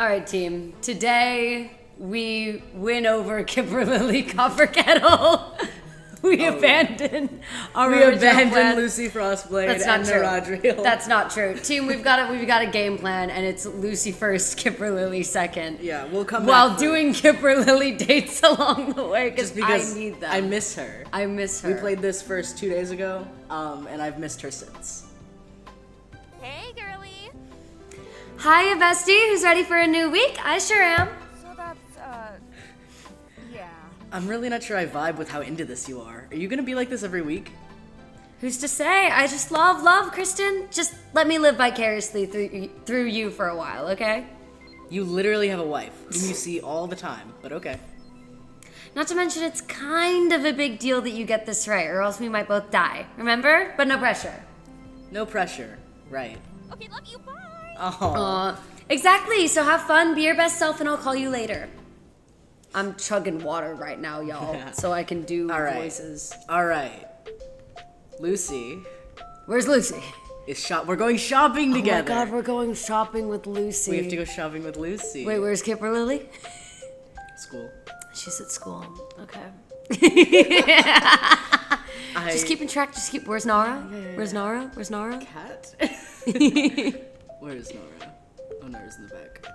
Alright, team. Today, we win over Kipperlilly Copper Kettle. We abandoned our original plan. Lucy Frostblade That's not and true. Nara. That's not true. Team, we've got a game plan, and it's Lucy first, Kipperlilly second. Yeah, we'll come back. While doing Kipperlilly dates along the way, because I need them. I miss her. I miss her. We played this first 2 days ago, and I've missed her since. Hey, Girlie. Hiya, bestie. Who's ready for a new week? I sure am. So that's, yeah. I'm really not sure I vibe with how into this you are. Are you gonna be like this every week? Who's to say? I just love, Kristen. Just let me live vicariously through you for a while, okay? You literally have a wife, whom you see all the time, but okay. Not to mention, it's kind of a big deal that you get this right, or else we might both die. Remember? But no pressure. No pressure. Right. Okay, love you, bye. Oh. Exactly. So have fun, be your best self, and I'll call you later. I'm chugging water right now, y'all, so I can do voices. All right. Lucy. Where's Lucy? We're going shopping together. Oh my god, we're going shopping with Lucy. We have to go shopping with Lucy. Wait, where's Kipperlilly? School. She's at school. Okay. Just keeping track. Where's Nara? Where's Nara? Where's Nara? Cat? Where is Nara? Oh, Nara's in the back.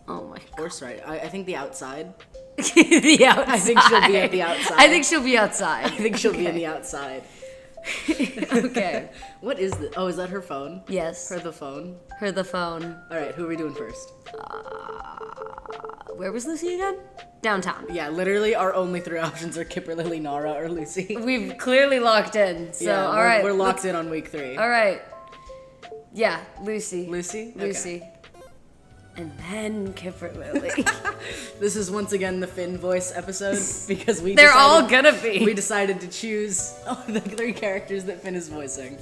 Oh my god. Horse right. I think the outside. The outside. I think she'll be at the outside. I think she'll be outside. I think she'll be in the outside. Okay. What is this? Oh, is that her phone? Yes. Her the phone? Her the phone. All right, who are we doing first? Where was Lucy again? Downtown. Yeah, literally our only three options are Kipperlilly, Nara, or Lucy. We've clearly locked in. So, yeah, all right. We're locked in on week 3. All right. Yeah, Lucy. Lucy? Lucy. Okay. And then Kipperlilly. This is once again the Finn voice episode because They're all gonna be. We decided to choose the 3 characters that Finn is voicing.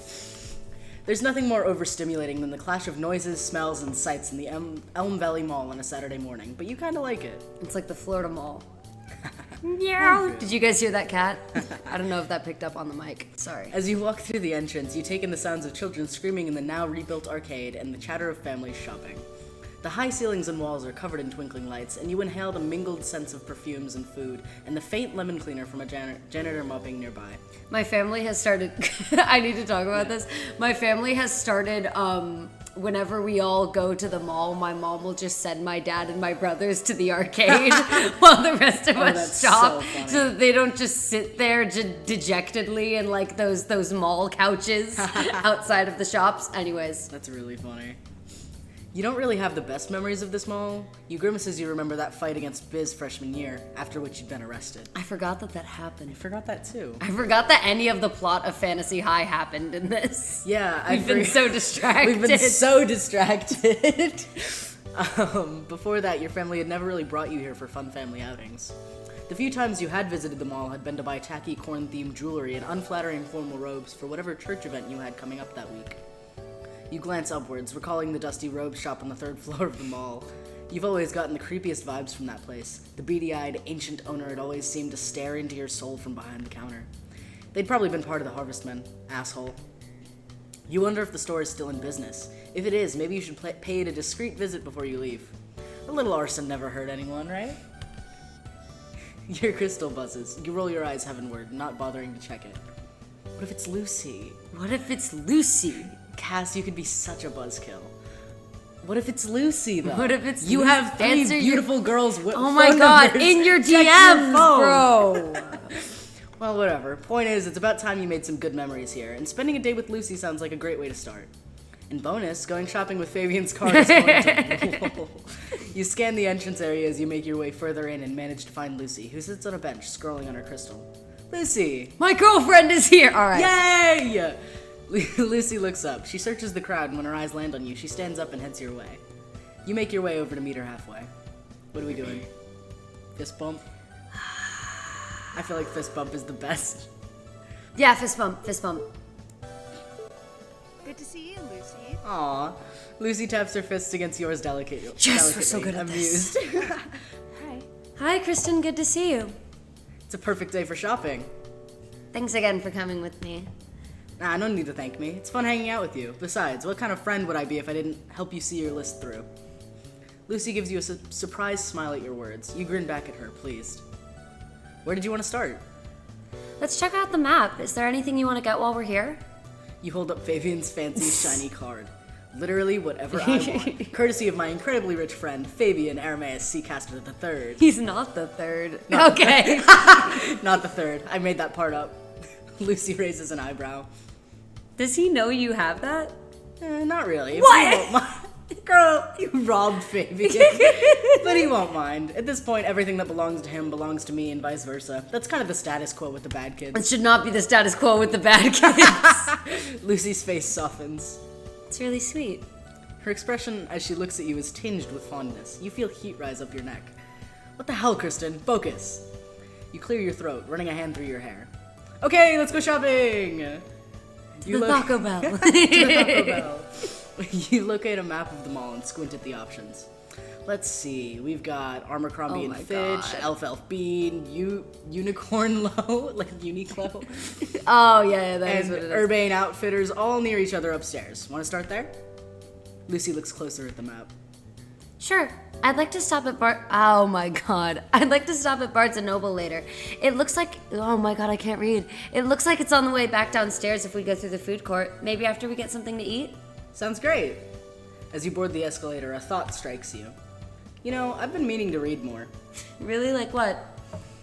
There's nothing more overstimulating than the clash of noises, smells, and sights in the Elm Valley Mall on a Saturday morning, but you kind of like it. It's like the Florida Mall. Meow. Did you guys hear that cat? I don't know if that picked up on the mic. Sorry. As you walk through the entrance, you take in the sounds of children screaming in the now rebuilt arcade and the chatter of families shopping. The high ceilings and walls are covered in twinkling lights, and you inhale the mingled scents of perfumes and food, and the faint lemon cleaner from a janitor mopping nearby. My family has started. I need to talk about this. My family has started. Whenever we all go to the mall, my mom will just send my dad and my brothers to the arcade while the rest of us shop, so that they don't just sit there dejectedly in like those mall couches outside of the shops. Anyways, that's really funny. You don't really have the best memories of this mall. You grimace as you remember that fight against Biz freshman year, after which you'd been arrested. I forgot that happened. I forgot that too. I forgot that any of the plot of Fantasy High happened in this. Yeah, We've been so distracted. We've been so distracted. Before that, your family had never really brought you here for fun family outings. The few times you had visited the mall had been to buy tacky corn-themed jewelry and unflattering formal robes for whatever church event you had coming up that week. You glance upwards, recalling the dusty robe shop on the 3rd floor of the mall. You've always gotten the creepiest vibes from that place. The beady-eyed, ancient owner had always seemed to stare into your soul from behind the counter. They'd probably been part of the Harvestmen. Asshole. You wonder if the store is still in business. If it is, maybe you should pay it a discreet visit before you leave. A little arson never hurt anyone, right? Your crystal buzzes. You roll your eyes heavenward, not bothering to check it. What if it's Lucy? What if it's Lucy? Cass, you could be such a buzzkill. What if it's Lucy, though? What if it's you Lucy? have 3 beautiful girls with Oh my god, numbers. in your Check DMs, your phone. bro! Well, whatever. Point is, it's about time you made some good memories here, and spending a day with Lucy sounds like a great way to start. And bonus, going shopping with Fabian's car is wonderful. You scan the entrance area as you make your way further in and manage to find Lucy, who sits on a bench, scrolling on her crystal. Lucy! My girlfriend is here! Alright. Yay! Lucy looks up. She searches the crowd, and when her eyes land on you, she stands up and heads your way. You make your way over to meet her halfway. What are we doing? Fist bump? I feel like fist bump is the best. Yeah, fist bump, fist bump. Good to see you, Lucy. Aw. Lucy taps her fists against yours delicately. Yes, we're so good at amused. this. Hi. Hi, Kristen, good to see you. It's a perfect day for shopping. Thanks again for coming with me. Nah, no need to thank me. It's fun hanging out with you. Besides, what kind of friend would I be if I didn't help you see your list through? Lucy gives you a surprised smile at your words. You grin back at her, pleased. Where did you want to start? Let's check out the map. Is there anything you want to get while we're here? You hold up Fabian's fancy, shiny card. Literally whatever I want. Courtesy of my incredibly rich friend, Fabian Arameus Seacaster III. He's not the third. Not Okay. Not the third. I made that part up. Lucy raises an eyebrow. Does he know you have that? Not really. What? But he won't mind. Girl, you robbed Fabian. But he won't mind. At this point, everything that belongs to him belongs to me and vice versa. That's kind of the status quo with the bad kids. It should not be the status quo with the bad kids. Lucy's face softens. It's really sweet. Her expression as she looks at you is tinged with fondness. You feel heat rise up your neck. What the hell, Kristen? Focus. You clear your throat, running a hand through your hair. Okay, let's go shopping! The Taco Bell. To the Taco Bell. You locate a map of the mall and squint at the options. Let's see, we've got Abercrombie Oh and my Fitch, God. Elf Bean, Unicorn Low, like Uniqlo, Oh, yeah, that is and what it is. Urbane Outfitters all near each other upstairs. Want to start there? Lucy looks closer at the map. Sure. I'd like to stop at Oh my god. I'd like to stop at Barnes & Noble later. It looks like... Oh my god, I can't read. It looks like it's on the way back downstairs if we go through the food court. Maybe after we get something to eat? Sounds great. As you board the escalator, a thought strikes you. You know, I've been meaning to read more. Really? Like what?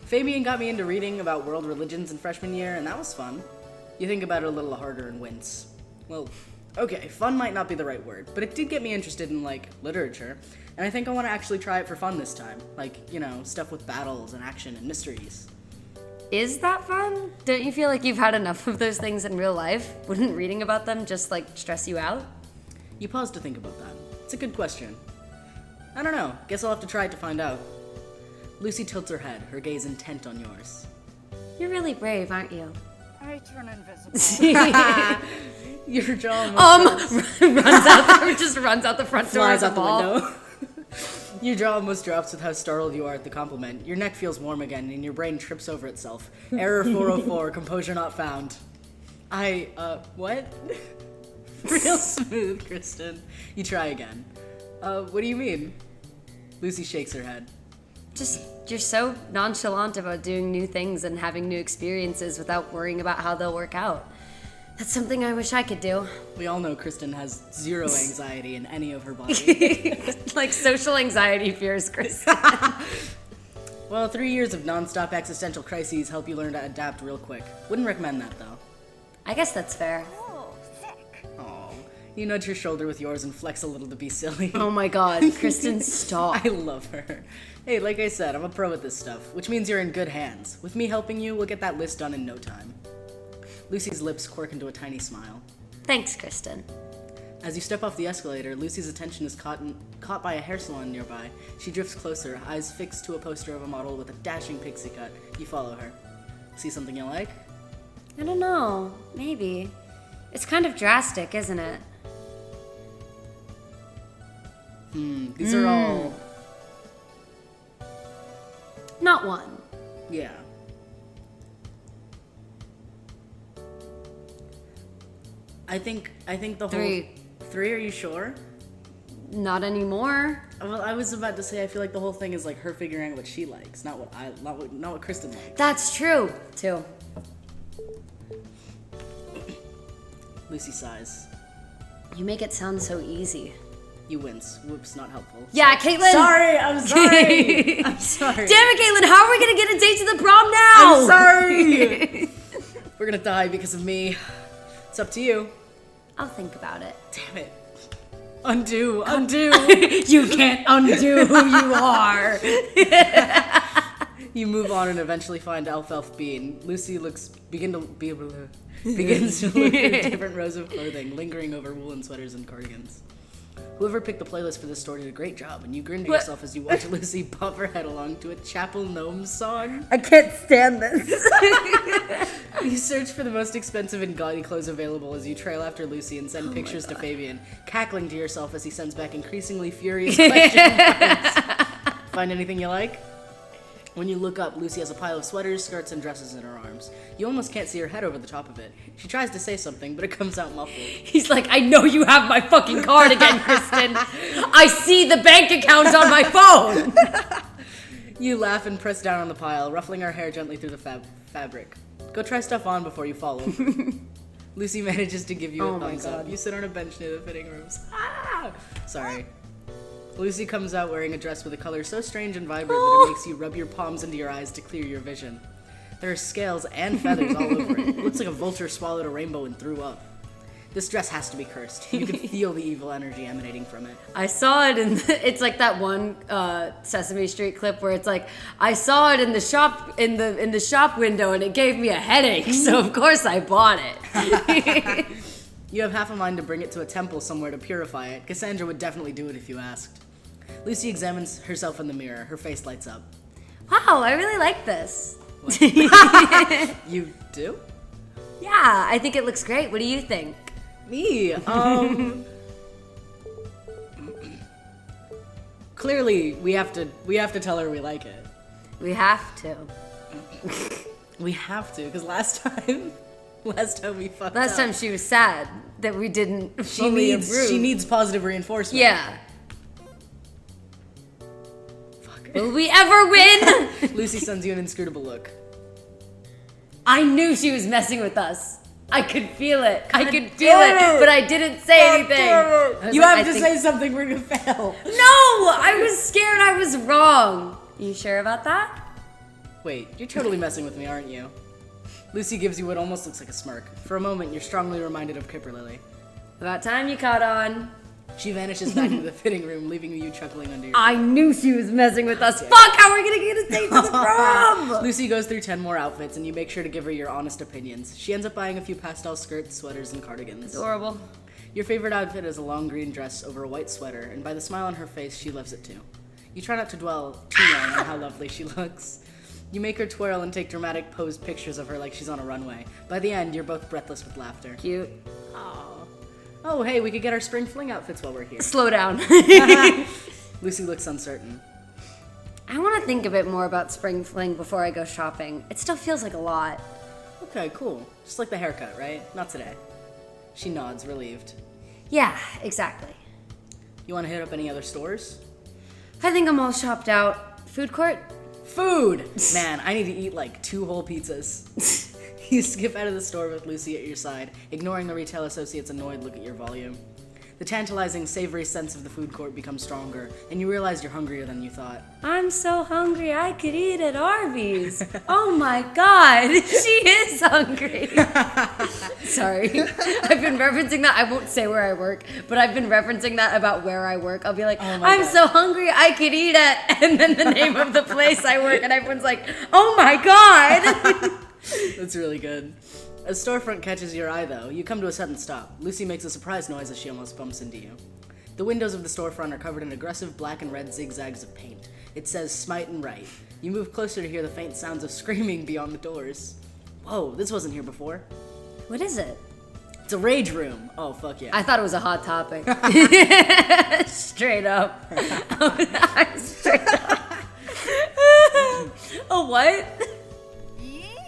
Fabian got me into reading about world religions in freshman year, and that was fun. You think about it a little harder and wince. Well, okay, fun might not be the right word, but it did get me interested in, like, literature, and I think I want to actually try it for fun this time. Like, you know, stuff with battles and action and mysteries. Is that fun? Don't you feel like you've had enough of those things in real life? Wouldn't reading about them just, like, stress you out? You pause to think about that. It's a good question. I don't know. Guess I'll have to try it to find out. Lucy tilts her head, her gaze intent on yours. You're really brave, aren't you? I turn invisible. Your jaw almost runs out the front door flies of out the the mall. window. Your jaw almost drops with how startled you are at the compliment. Your neck feels warm again, and your brain trips over itself. Error 404, composure not found. What? Real smooth, Kristen. You try again. What do you mean? Lucy shakes her head. Just, you're so nonchalant about doing new things and having new experiences without worrying about how they'll work out. That's something I wish I could do. We all know Kristen has zero anxiety in any of her body. Like social anxiety fears, Chris. Well, 3 years of non-stop existential crises help you learn to adapt real quick. Wouldn't recommend that, though. I guess that's fair. Oh, sick. Aw. You nudge your shoulder with yours and flex a little to be silly. Oh my god, Kristen, stop. I love her. Hey, like I said, I'm a pro at this stuff, which means you're in good hands. With me helping you, we'll get that list done in no time. Lucy's lips quirk into a tiny smile. Thanks, Kristen. As you step off the escalator, Lucy's attention is caught by a hair salon nearby. She drifts closer, eyes fixed to a poster of a model with a dashing pixie cut. You follow her. See something you like? I don't know. Maybe. It's kind of drastic, isn't it? These are all... Not one. Yeah. I think the whole... Three. 3, are you sure? Not anymore. Well, I was about to say I feel like the whole thing is like her figuring out what she likes, not what Kristen likes. That's true. 2. Lucy sighs. You make it sound so easy. You wince. Whoops, not helpful. Yeah, Caitlin. Sorry, I'm sorry. I'm sorry. Damn it, Caitlin. How are we gonna get a date to the prom now? I'm sorry. We're gonna die because of me. It's up to you. I'll think about it. Damn it. Undo. You can't undo who you are. You move on and eventually find Elf Bean. Lucy begins to look at different rows of clothing, lingering over woolen sweaters and cardigans. Whoever picked the playlist for this store did a great job, and you grin to yourself as you watch Lucy pop her head along to a Chapel Gnomes song. I can't stand this. You search for the most expensive and gaudy clothes available as you trail after Lucy and send pictures to Fabian, cackling to yourself as he sends back increasingly furious questions. Find anything you like? When you look up, Lucy has a pile of sweaters, skirts, and dresses in her arms. You almost can't see her head over the top of it. She tries to say something, but it comes out muffled. He's like, I know you have my fucking card again, Kristen. I see the bank account on my phone. You laugh and press down on the pile, ruffling her hair gently through the fabric. Go try stuff on before you fall over. Lucy manages to give you a thumbs up. You sit on a bench near the fitting rooms. Ah! Sorry. Lucy comes out wearing a dress with a color so strange and vibrant that it makes you rub your palms into your eyes to clear your vision. There are scales and feathers all over it. It looks like a vulture swallowed a rainbow and threw up. This dress has to be cursed. You can feel the evil energy emanating from it. I saw it it's like that one Sesame Street clip where it's like, I saw it in the shop in the shop window and it gave me a headache, so of course I bought it. You have half a mind to bring it to a temple somewhere to purify it. Cassandra would definitely do it if you asked. Lucy examines herself in the mirror. Her face lights up. Wow, I really like this. You do? Yeah, I think it looks great. What do you think? Me? Clearly, we have to tell her we like it. We have to. We have to, because last time we fucked up. Last time she was sad that we didn't fully approve. She needs positive reinforcement. Yeah. Fuck. Will we ever win? Lucy sends you an inscrutable look. I knew she was messing with us. I could feel it. I could feel it, but I didn't say anything. You have to say something. We're gonna fail. No, I was scared I was wrong. You sure about that? Wait, you're totally messing with me, aren't you? Lucy gives you what almost looks like a smirk. For a moment, you're strongly reminded of Kipperlilly. About time you caught on. She vanishes back into the fitting room, leaving you chuckling under your I knew she was messing with us. Fuck, how are we gonna get a date to the prom? Lucy goes through 10 more outfits, and you make sure to give her your honest opinions. She ends up buying a few pastel skirts, sweaters, and cardigans. Adorable. Your favorite outfit is a long green dress over a white sweater, and by the smile on her face, she loves it too. You try not to dwell too long on how lovely she looks. You make her twirl and take dramatic posed pictures of her like she's on a runway. By the end, you're both breathless with laughter. Cute. Oh, hey, we could get our spring fling outfits while we're here. Slow down. Lucy looks uncertain. I want to think a bit more about spring fling before I go shopping. It still feels like a lot. Okay, cool. Just like the haircut, right? Not today. She nods, relieved. Yeah, exactly. You want to hit up any other stores? I think I'm all shopped out. Food court? Food! Man, I need to eat like 2 whole pizzas. You skip out of the store with Lucy at your side, ignoring the retail associate's annoyed look at your volume. The tantalizing, savory sense of the food court becomes stronger, and you realize you're hungrier than you thought. I'm so hungry I could eat at Arby's. Oh my god, she is hungry. Sorry. I've been referencing that. I won't say where I work, but I've been referencing that about where I work. I'll be like, I'm so hungry I could eat at, and then the name of the place I work, and everyone's like, oh my god. That's really good. A storefront catches your eye, though. You come to a sudden stop. Lucy makes a surprised noise as she almost bumps into you. The windows of the storefront are covered in aggressive black and red zigzags of paint. It says Smite and Right. You move closer to hear the faint sounds of screaming beyond the doors. Whoa, this wasn't here before. What is it? It's a rage room. Oh, fuck yeah. I thought it was a hot topic. Straight up. Straight up. A what?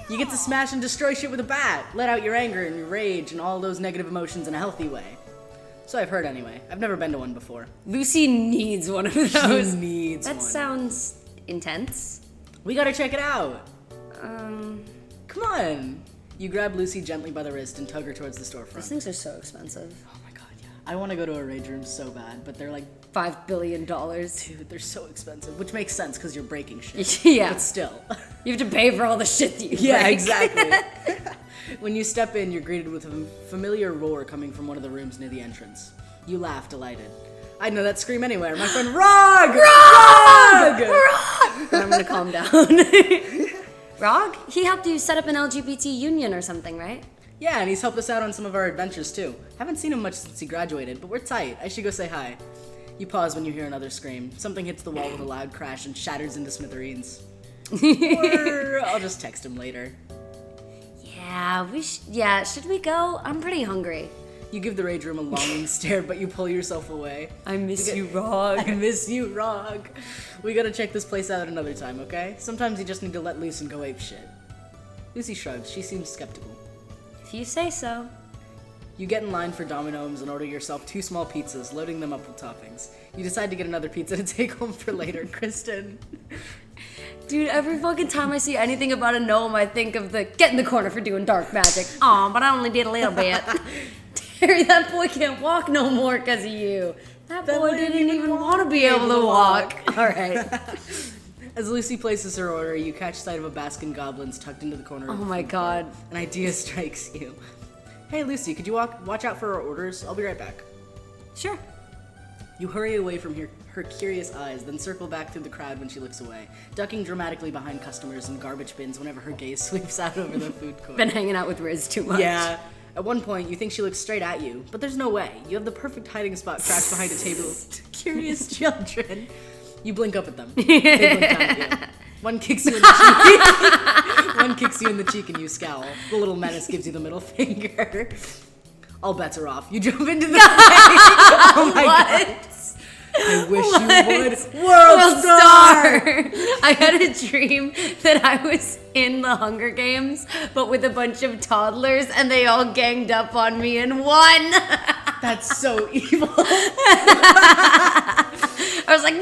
You get to smash and destroy shit with a bat. Let out your anger and your rage and all those negative emotions in a healthy way. So I've heard anyway. I've never been to one before. Lucy needs one of those. She needs that one. Sounds intense. We gotta check it out. Um, Come on. You grab Lucy gently by the wrist and tug her towards the storefront. These things are so expensive. Oh my god, yeah. I want to go to a rage room so bad, but they're like $5 billion. Dude, they're so expensive, which makes sense because you're breaking shit. Yeah. But still. You have to pay for all the shit that you Yeah, break. exactly. When you step in, you're greeted with a familiar roar coming from one of the rooms near the entrance. You laugh, delighted. I'd know that scream anywhere. My friend Rog! Rog! I'm gonna calm down. Rog? He helped you set up an LGBT union or something, right? Yeah, and he's helped us out on some of our adventures too. Haven't seen him much since he graduated, but we're tight. I should go say hi. You pause when you hear another scream. Something hits the wall with a loud crash and shatters into smithereens. Or I'll just text him later. Yeah, should we go? I'm pretty hungry. You give the rage room a longing stare, but you pull yourself away. I miss you, Rog. I miss you, Rog. We gotta check this place out another time, okay? Sometimes you just need to let loose and go apeshit. Lucy shrugs. She seems skeptical. If you say so. You get in line for Domino's and order yourself 2 small pizzas, loading them up with toppings. You decide to get another pizza to take home for later. Kristen. Dude, every fucking time I see anything about a gnome, I think of the get in the corner for doing dark magic. Aw, but I only did a little bit. Terry, that boy can't walk no more because of you. That boy didn't even want to be able to walk. All right. As Lucy places her order, you catch sight of a Baskin Goblins tucked into the corner of the Oh my food god. court. An idea strikes you. Hey Lucy, could you watch out for our orders? I'll be right back. Sure. You hurry away from her curious eyes, then circle back through the crowd when she looks away, ducking dramatically behind customers and garbage bins whenever her gaze sweeps out over the food court. Been hanging out with Riz too much. Yeah. At one point, you think she looks straight at you, but there's no way. You have the perfect hiding spot crouched behind a table of curious children. You blink up at them. They blink down at you. One kicks you in the cheek. One kicks you in the cheek and you scowl. The little menace gives you the middle finger. All bets are off. You jump into the fray. Oh my god. I wish you would. World Star! I had a dream that I was in the Hunger Games, but with a bunch of toddlers, and they all ganged up on me and won. That's so evil. I was like, no!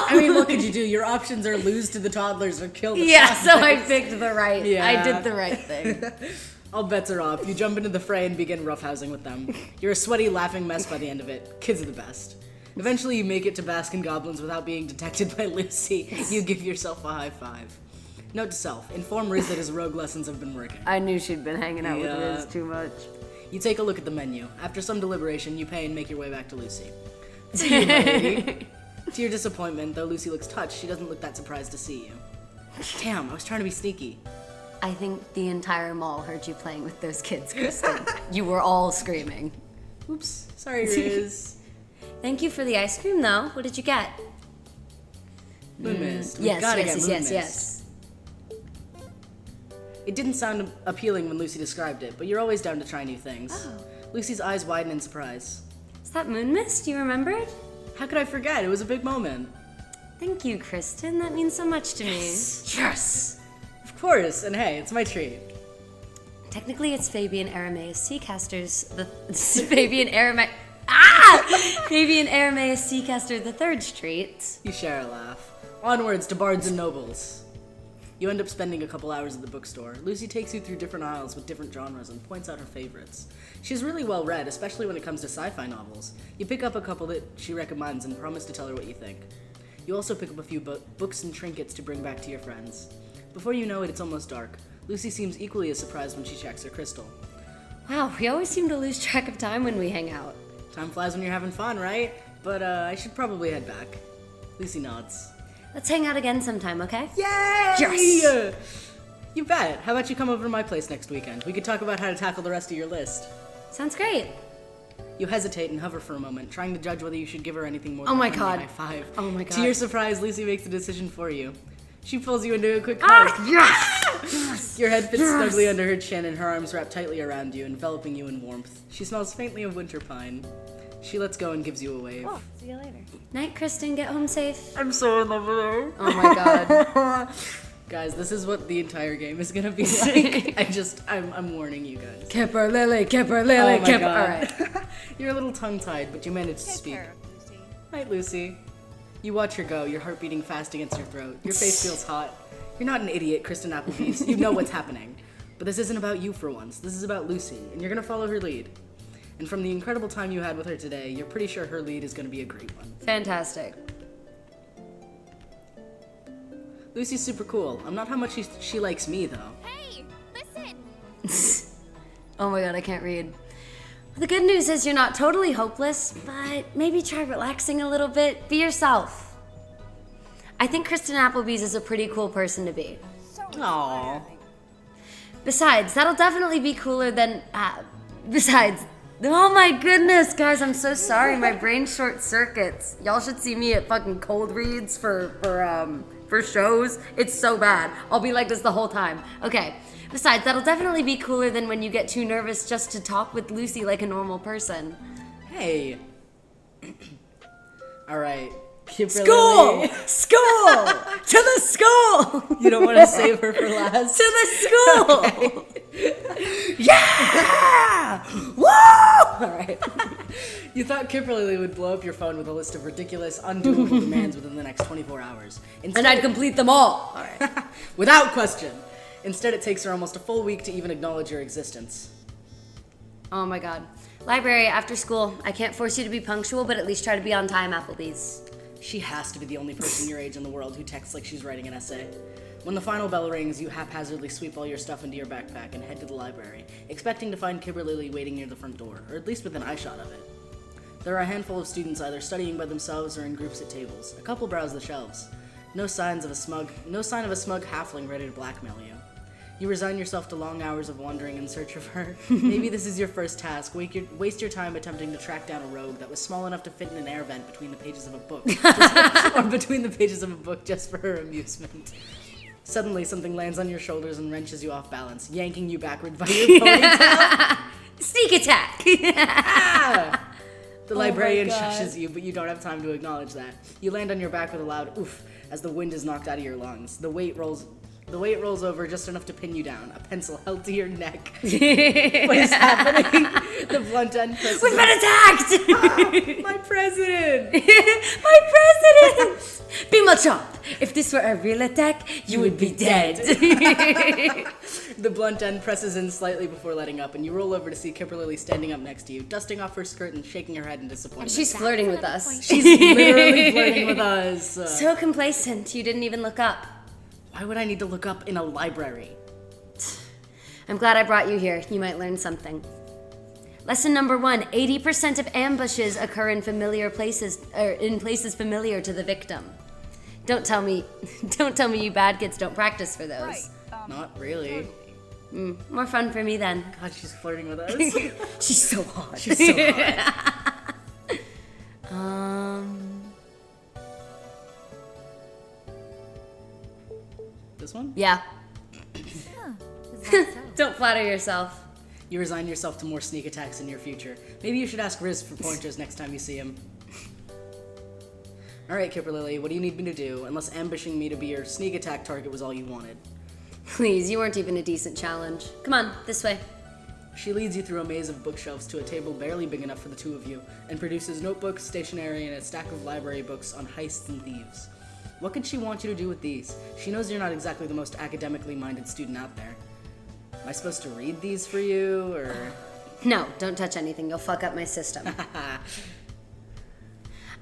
I mean, what could you do? Your options are lose to the toddlers or kill the Yeah, toddlers. so I picked the right. Yeah. I did the right thing. All bets are off. You jump into the fray and begin roughhousing with them. You're a sweaty, laughing mess by the end of it. Kids are the best. Eventually, you make it to Baskin Goblins without being detected by Lucy. You give yourself a high five. Note to self, inform Riz that his rogue lessons have been working. I knew she'd been hanging out with Yeah. Riz too much. You take a look at the menu. After some deliberation, you pay and make your way back to Lucy. See you, my lady. To your disappointment, though Lucy looks touched, she doesn't look that surprised to see you. Damn, I was trying to be sneaky. I think the entire mall heard you playing with those kids, Kristen. You were all screaming. Oops, sorry, Riz. Thank you for the ice cream, though. What did you get? Moon Mist. We've Yes, gotta yes, get yes, Moon yes, Mist. yes. It didn't sound appealing when Lucy described it, but you're always down to try new things. Oh. Lucy's eyes widen in surprise. Is that moon mist? Do you remember it? How could I forget? It was a big moment. Thank you, Kristen. That means so much to me. Yes! Of course, and hey, it's my treat. Technically, it's Fabian Arameus Seacaster's Fabian Arameus Seacaster the Third Street. You share a laugh. Onwards to Bards and Nobles. You end up spending a couple hours at the bookstore. Lucy takes you through different aisles with different genres and points out her favorites. She's really well read, especially when it comes to sci-fi novels. You pick up a couple that she recommends and promise to tell her what you think. You also pick up a few books and trinkets to bring back to your friends. Before you know it, it's almost dark. Lucy seems equally as surprised when she checks her crystal. Wow, we always seem to lose track of time when we hang out. Time flies when you're having fun, right? But I should probably head back. Lucy nods. Let's hang out again sometime, okay? Yay! Yes! You bet. How about you come over to my place next weekend? We could talk about how to tackle the rest of your list. Sounds great. You hesitate and hover for a moment, trying to judge whether you should give her anything more Oh than my a friendly God. high five. Oh my To God. your surprise, Lucy makes the decision for you. She pulls you into a quick hug. Yes! Your head fits snugly under her chin and her arms wrap tightly around you, enveloping you in warmth. She smells faintly of winter pine. She lets go and gives you a wave. Oh, see you later. Night, Kristen. Get home safe. I'm so in love with her. Oh my god. Guys, this is what the entire game is gonna be like. I'm warning you guys. Kipperlilly, Kipperlilly, Oh my Kipper. God. Alright. You're a little tongue-tied, but you managed to Take speak. care, Lucy. Night, Lucy. You watch her go, your heart beating fast against your throat. Your face feels hot. You're not an idiot, Kristen Applebee's. You know what's happening. But this isn't about you for once. This is about Lucy, and you're gonna follow her lead. And from the incredible time you had with her today, you're pretty sure her lead is gonna be a great one. Fantastic. Lucy's super cool. I'm not how much she likes me, though. Hey, listen. Oh my god, I can't read. The good news is you're not totally hopeless, but maybe try relaxing a little bit. Be yourself. I think Kristen Applebee's is a pretty cool person to be. So Aww. Besides, that'll definitely be cooler than... besides, Oh my goodness, guys, I'm so sorry. My brain short circuits. Y'all should see me at fucking cold reads for shows. It's so bad. I'll be like this the whole time. Okay. Besides, that'll definitely be cooler than when you get too nervous just to talk with Lucy like a normal person. Hey. All right. School! School! To the school! You don't want to save her for last? To the school! Okay. Yeah! Woo! All right. You thought Kipperlilly would blow up your phone with a list of ridiculous, undoable demands within the next 24 hours. And I'd complete them all. All right. Without question. Instead, it takes her almost a full week to even acknowledge your existence. Oh my god. Library, after school. I can't force you to be punctual, but at least try to be on time, Applebee's. She has to be the only person your age in the world who texts like she's writing an essay. When the final bell rings, you haphazardly sweep all your stuff into your backpack and head to the library, expecting to find Kipperlilly waiting near the front door, or at least within eyeshot of it. There are a handful of students either studying by themselves or in groups at tables. A couple browse the shelves. No sign of a smug halfling ready to blackmail you. You resign yourself to long hours of wandering in search of her. Maybe this is your first task. Waste your time attempting to track down a rogue that was small enough to fit in an air vent between the pages of a book. Or between the pages of a book just for her amusement. Suddenly, something lands on your shoulders and wrenches you off balance, yanking you backward by your ponytail. Sneak attack! Ah! The librarian shushes you, but you don't have time to acknowledge that. You land on your back with a loud oof as the wind is knocked out of your lungs. The weight rolls over just enough to pin you down, a pencil held to your neck. What is happening? The blunt end presses. We've been attacked! My president! My president! Be much up. If this were a real attack, you would be dead. The blunt end presses in slightly before letting up, and you roll over to see Kipperlilly standing up next to you, dusting off her skirt and shaking her head in disappointment. She's flirting with us. She's literally flirting with us. So complacent, you didn't even look up. Why would I need to look up in a library? I'm glad I brought you here. You might learn something. Lesson number 1, 80% of ambushes occur in familiar places, or in places familiar to the victim. Don't tell me you bad kids don't practice for those. Right. Not really. More fun for me then. God, she's flirting with us. She's so hot. She's so hot. This one? Yeah. Is that so? Don't flatter yourself. You resign yourself to more sneak attacks in your future. Maybe you should ask Riz for pointers next time you see him. Alright, Kipperlilly, what do you need me to do? Unless ambushing me to be your sneak attack target was all you wanted. Please, you weren't even a decent challenge. Come on, this way. She leads you through a maze of bookshelves to a table barely big enough for the two of you, and produces notebooks, stationery, and a stack of library books on heists and thieves. What could she want you to do with these? She knows you're not exactly the most academically minded student out there. Am I supposed to read these for you, or...? No, don't touch anything. You'll fuck up my system.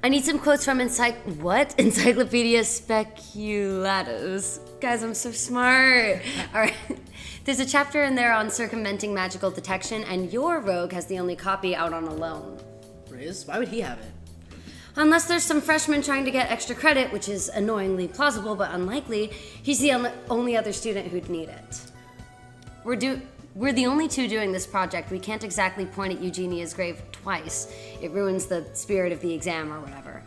I need some quotes from Encyclopedia Speculatus. Guys, I'm so smart. All right. There's a chapter in there on circumventing magical detection, and your rogue has the only copy out on a loan. Riz? Why would he have it? Unless there's some freshman trying to get extra credit, which is annoyingly plausible but unlikely, he's the only other student who'd need it. We're the only two doing this project. We can't exactly point at Eugenia's grave twice. It ruins the spirit of the exam or whatever.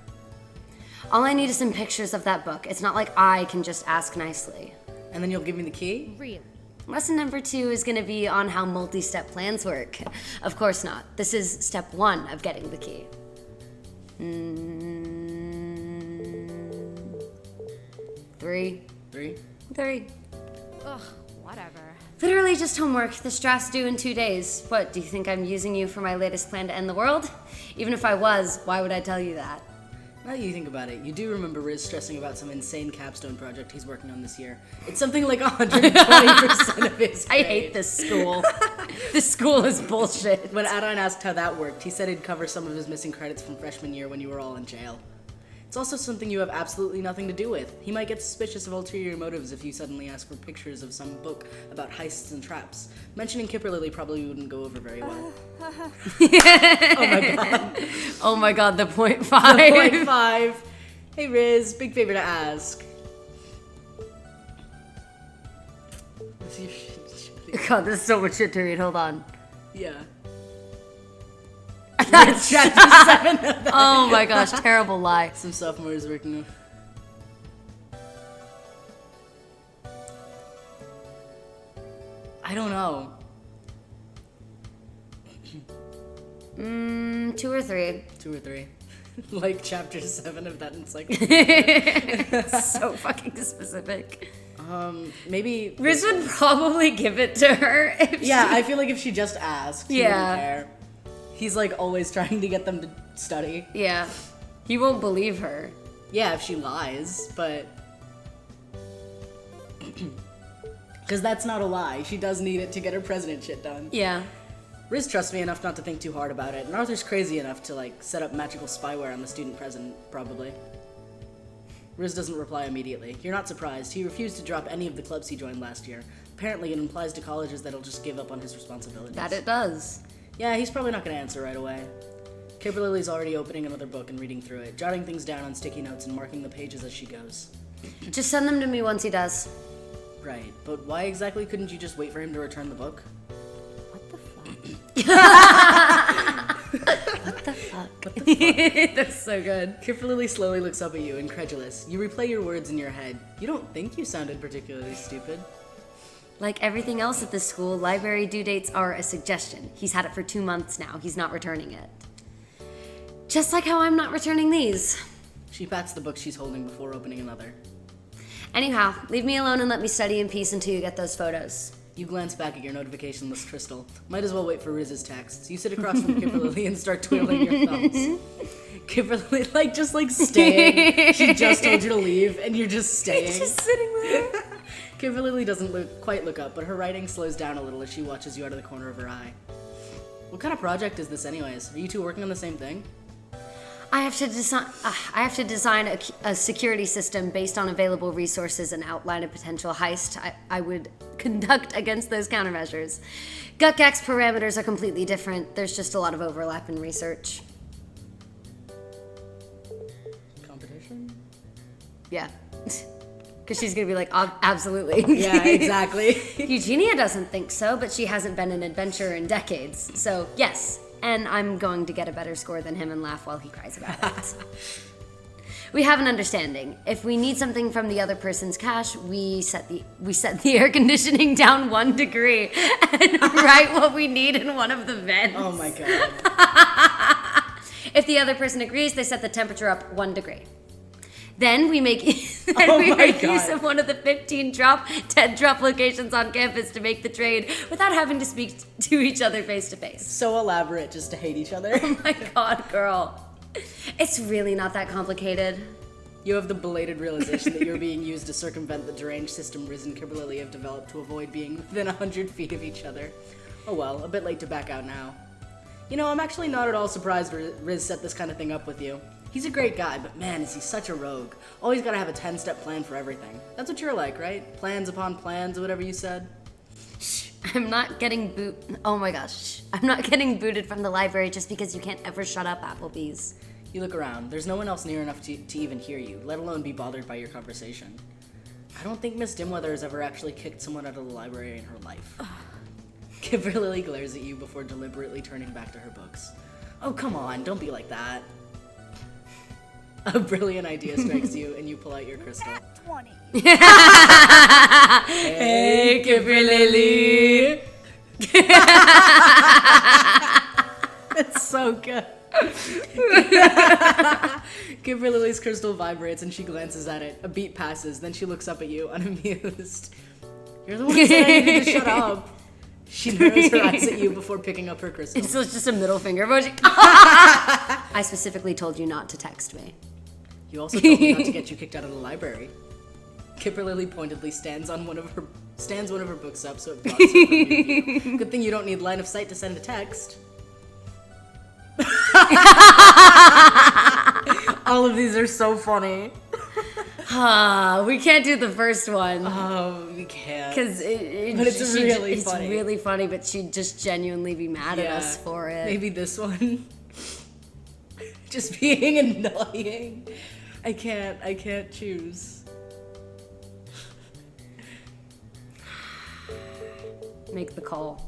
All I need is some pictures of that book. It's not like I can just ask nicely. And then you'll give me the key? Really? Lesson number 2 is going to be on how multi-step plans work. Of course not. This is step 1 of getting the key. 3. Ugh, whatever. Literally just homework. This draft's due in 2 days. What, do you think I'm using you for my latest plan to end the world? Even if I was, why would I tell you that? Now that you think about it, you do remember Riz stressing about some insane capstone project he's working on this year. It's something like 120% of his grade. I hate this school. This school is bullshit. When Adon asked how that worked, he said he'd cover some of his missing credits from freshman year when you were all in jail. It's also something you have absolutely nothing to do with. He might get suspicious of ulterior motives if you suddenly ask for pictures of some book about heists and traps. Mentioning Kipperlilly probably wouldn't go over very well. Oh my god. Oh my god, the .5. 0.5. Hey Riz, big favor to ask. God, this is so much shit to read. Hold on. Yeah. That's Chapter 7 of that. Oh my gosh, terrible lie. Some sophomores working. I don't know. 2 or 3. 2 or 3. Like chapter 7 of that encyclopedia. So fucking specific. Maybe. Riz would probably give it to her if Yeah, I feel like if she just asked, he Yeah. wouldn't care. He's like always trying to get them to study. Yeah. He won't believe her. Yeah, if she lies, but. Because that's not a lie. She does need it to get her president shit done. Yeah. Riz trusts me enough not to think too hard about it, and Arthur's crazy enough to, like, set up magical spyware on the student president, probably. Riz doesn't reply immediately. You're not surprised. He refused to drop any of the clubs he joined last year. Apparently, it implies to colleges that he'll just give up on his responsibilities. That it does. Yeah, he's probably not going to answer right away. Kipperlilly's already opening another book and reading through it, jotting things down on sticky notes and marking the pages as she goes. Just send them to me once he does. Right, but why exactly couldn't you just wait for him to return the book? What the fuck? What the fuck? That's so good. Kipperlilly slowly looks up at you, incredulous. You replay your words in your head. You don't think you sounded particularly stupid. Like everything else at this school, library due dates are a suggestion. He's had it for 2 months now. He's not returning it. Just like how I'm not returning these. She pats the book she's holding before opening another. Anyhow, leave me alone and let me study in peace until you get those photos. You glance back at your notification list crystal. Might as well wait for Riz's texts. You sit across from Kipperlilly and start twiddling your thumbs. Kipperlilly, just staying. She just told you to leave, and you're just staying. Just sitting there. Kipperlilly doesn't quite look up, but her writing slows down a little as she watches you out of the corner of her eye. What kind of project is this anyways? Are you two working on the same thing? I have to design a security system based on available resources and outline a potential heist I would conduct against those countermeasures. Gutgak's parameters are completely different. There's just a lot of overlap in research. Competition? Yeah. Because she's going to be like, absolutely. Yeah, exactly. Eugenia doesn't think so, but she hasn't been an adventurer in decades. So, yes. And I'm going to get a better score than him and laugh while he cries about it. We have an understanding. If we need something from the other person's cache, we set the air conditioning down 1 degree and write what we need in one of the vents. Oh my god. If the other person agrees, they set the temperature up 1 degree. Then we make use of one of the 10 drop locations on campus to make the trade without having to speak to each other face to face. So elaborate just to hate each other. Oh my god, girl. It's really not that complicated. You have the belated realization that you're being used to circumvent the deranged system Riz and Kipperlilly have developed to avoid being within 100 feet of each other. Oh well, a bit late to back out now. You know, I'm actually not at all surprised Riz set this kind of thing up with you. He's a great guy, but man, is he such a rogue. Always gotta have a 10-step plan for everything. That's what you're like, right? Plans upon plans, or whatever you said. I'm not getting Oh my gosh. I'm not getting booted from the library just because you can't ever shut up, Applebee's. You look around. There's no one else near enough to even hear you, let alone be bothered by your conversation. I don't think Miss Dimweather has ever actually kicked someone out of the library in her life. Kipperlilly glares at you before deliberately turning back to her books. Oh, come on, don't be like that. A brilliant idea strikes you, and you pull out your crystal. 20. Hey, Kipperlilly! That's so good. Kipperlilly's crystal vibrates, and she glances at it. A beat passes, then she looks up at you, unamused. You're the one who said I needed to shut up. She narrows her eyes at you before picking up her crystal. It's just a middle finger emoji. I specifically told you not to text me. You also told me not to get you kicked out of the library. Kipperlilly pointedly stands one of her books up so it blocks her from your view. Good thing you don't need line of sight to send a text. All of these are so funny. We can't do the first one. Oh, we can't. Because it's really funny, but she'd just genuinely be mad at us for it. Maybe this one. Just being annoying. I can't choose. Make the call.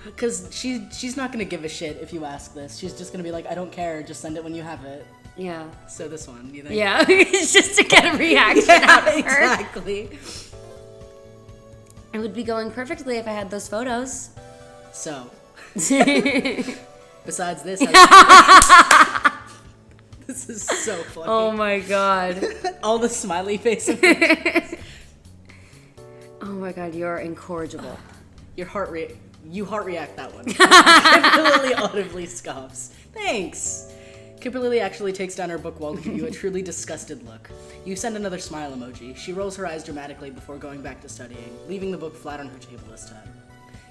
Because she's not gonna give a shit if you ask this. She's just gonna be like, I don't care, just send it when you have it. Yeah. So this one, you think? Yeah, it's just to get a reaction out of her. Exactly. It would be going perfectly if I had those photos. So, besides this, this is so funny. Oh my god. All the smiley faces. Oh my god, you're incorrigible. Your heart react that one. Kipperlilly audibly scoffs. Thanks. Kipperlilly actually takes down her book wall to give you a truly disgusted look. You send another smile emoji. She rolls her eyes dramatically before going back to studying, leaving the book flat on her table this time.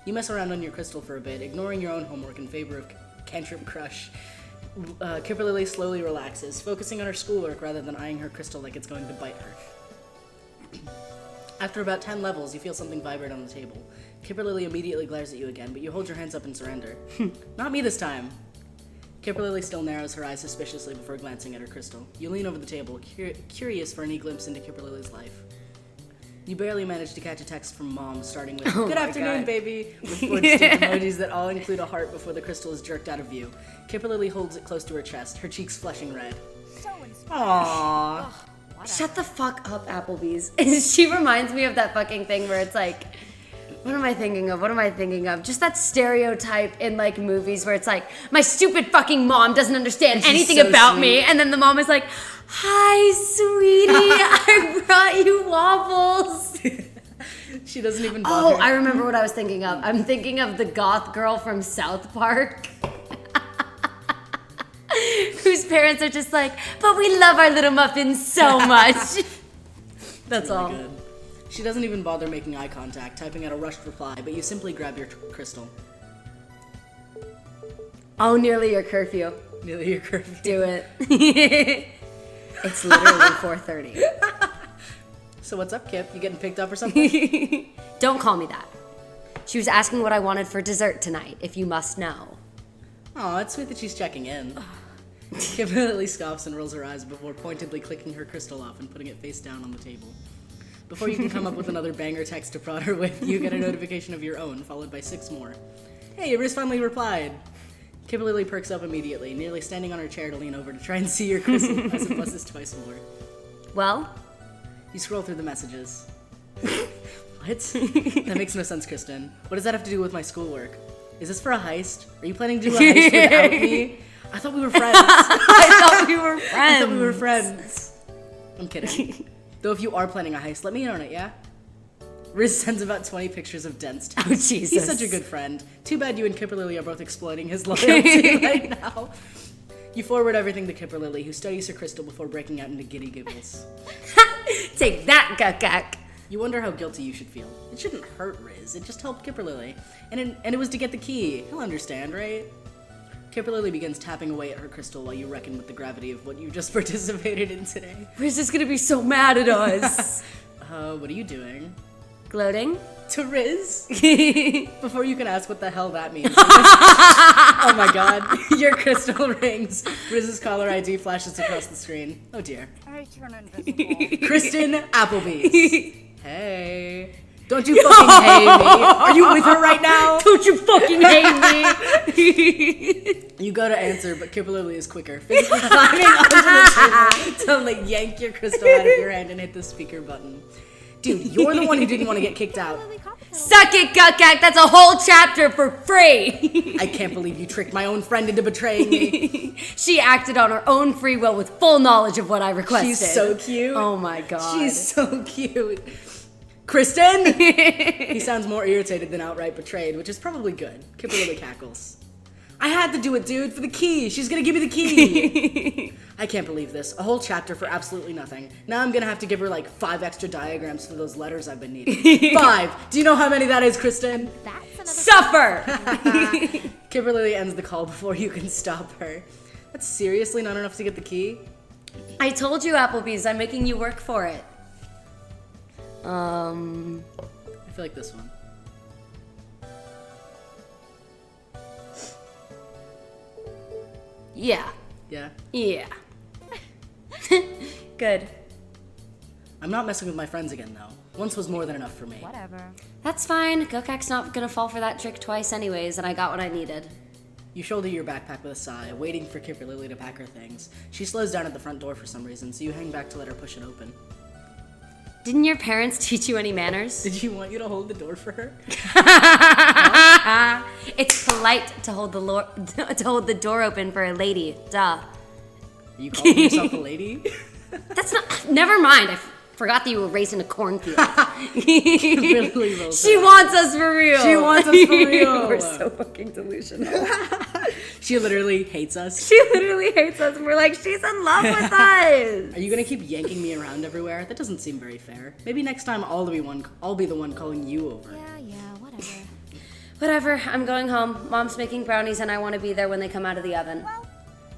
You mess around on your crystal for a bit, ignoring your own homework in favor of Cantrip Crush. Kipperlilly slowly relaxes, focusing on her schoolwork rather than eyeing her crystal like it's going to bite her. After about 10 levels, you feel something vibrate on the table. Kipperlilly immediately glares at you again, but you hold your hands up in surrender. Not me this time. Kipperlilly still narrows her eyes suspiciously before glancing at her crystal. You lean over the table, curious for any glimpse into Kipperlilly's life. You barely manage to catch a text from Mom, starting with, Good afternoon, baby, with 4 distinct emojis that all include a heart before the crystal is jerked out of view. Kipperlilly holds it close to her chest, her cheeks flushing red. So inspiring. Aww. Shut the fuck up, Applebee's. She reminds me of that fucking thing where it's like, what am I thinking of? Just that stereotype in like movies where it's like, my stupid fucking mom doesn't understand anything so about sweet. me. And then the mom is like, hi, sweetie, I brought you waffles. She doesn't even bother. Oh, I remember what I was thinking of. I'm thinking of the goth girl from South Park. Whose parents are just like, but we love our little muffins so much. That's really all. Good. She doesn't even bother making eye contact, typing out a rushed reply, but you simply grab your crystal. Oh, nearly your curfew. Nearly your curfew. Do it. It's literally 4:30. So what's up, Kip? You getting picked up or something? Don't call me that. She was asking what I wanted for dessert tonight, if you must know. Aw, it's sweet that she's checking in. Kipperlilly scoffs and rolls her eyes before pointedly clicking her crystal off and putting it face down on the table. Before you can come up with another banger text to prod her with, you get a notification of your own, followed by 6 more. Hey, Riz finally replied. Kipperlilly perks up immediately, nearly standing on her chair to lean over to try and see your crystal as it buzzes twice more. Well? You scroll through the messages. What? That makes no sense, Kristen. What does that have to do with my schoolwork? Is this for a heist? Are you planning to do a heist without me? I thought we were friends. I thought we were friends. I thought we were friends. I'm kidding. Though if you are planning a heist, let me in on it, yeah? Riz sends about 20 pictures of dents to Oh, Jesus. He's such a good friend. Too bad you and Kipperlilly are both exploiting his loyalty right now. You forward everything to Kipperlilly, who studies her crystal before breaking out into giddy giggles. Take that, guk. You wonder how guilty you should feel. It shouldn't hurt Riz. It just helped Kipperlilly. And it was to get the key. He'll understand, right? Kipperlilly begins tapping away at her crystal while you reckon with the gravity of what you just participated in today. Riz is gonna be so mad at us. What are you doing? Gloating? To Riz? Before you can ask what the hell that means. Oh my god. Your crystal rings. Riz's caller ID flashes across the screen. Oh dear. I turn invisible. Kristen Applebee's. Hey. Don't you fucking hate me. Are you with her right now? Don't you fucking hate me? You go to answer, but Kipperlilly is quicker, physically climbing onto the table to like yank your crystal out of your hand and hit the speaker button. Dude, you're the one who didn't want to get kicked out. Suck it, guk. That's a whole chapter for free. I can't believe you tricked my own friend into betraying me. She acted on her own free will with full knowledge of what I requested. She's so cute. Oh my god. She's so cute. Kristen? He sounds more irritated than outright betrayed, which is probably good. Kipperlilly cackles. I had to do it, dude, for the key. She's gonna give me the key. I can't believe this. A whole chapter for absolutely nothing. Now I'm gonna have to give her like 5 extra diagrams for those letters I've been needing. 5! Do you know how many that is, Kristen? That's another. Suffer! Kipperlilly ends the call before you can stop her. That's seriously not enough to get the key? I told you, Applebee's, I'm making you work for it. I feel like this one. Yeah. Yeah? Yeah. Good. I'm not messing with my friends again, though. Once was more than enough for me. Whatever. That's fine. Gokak's not gonna fall for that trick twice anyways, and I got what I needed. You shoulder your backpack with a sigh, waiting for Kipperlilly to pack her things. She slows down at the front door for some reason, so you hang back to let her push it open. Didn't your parents teach you any manners? Did you want you to hold the door for her? It's polite to hold the door open for a lady. Duh. Are you calling yourself a lady? That's not. Never mind. I forgot that you were raised in a cornfield. Kipperlilly rolls She her wants us for real. She wants us for real. We're so fucking delusional. She literally hates us. She literally hates us, and we're like, she's in love with us. Are you gonna keep yanking me around everywhere? That doesn't seem very fair. Maybe next time I'll be the one calling you over. Yeah, whatever. Whatever. I'm going home. Mom's making brownies, and I want to be there when they come out of the oven.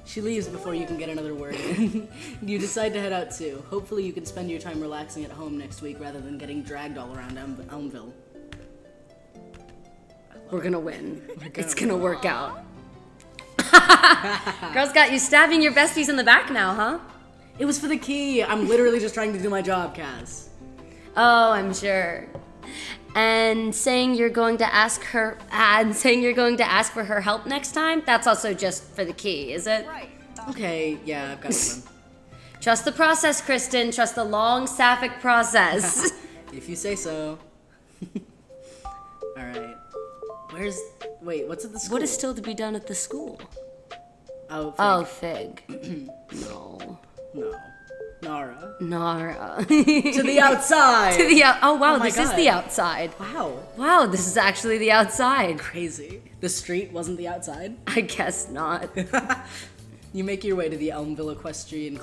She leaves before you can get another word in. You decide to head out too. Hopefully you can spend your time relaxing at home next week rather than getting dragged all around Elmville. We're gonna win. It's gonna work out. Girls got you stabbing your besties in the back now, huh? It was for the key. I'm literally just trying to do my job, Kaz. Oh, I'm sure. And saying you're going to ask for her help next time, that's also just for the key, is it? Right. Okay, yeah, I've got it done. Trust the process, Kristen. Trust the long, sapphic process. If you say so. Alright. What's at the school? What is still to be done at the school? Oh, Fig. Oh, Fig. No. No. Nara. Nara. To the outside! Oh, wow, Oh my this is God. the outside. Wow. Wow, this is actually the outside. Crazy. The street wasn't the outside? I guess not. You make your way to the Elmville Equestrian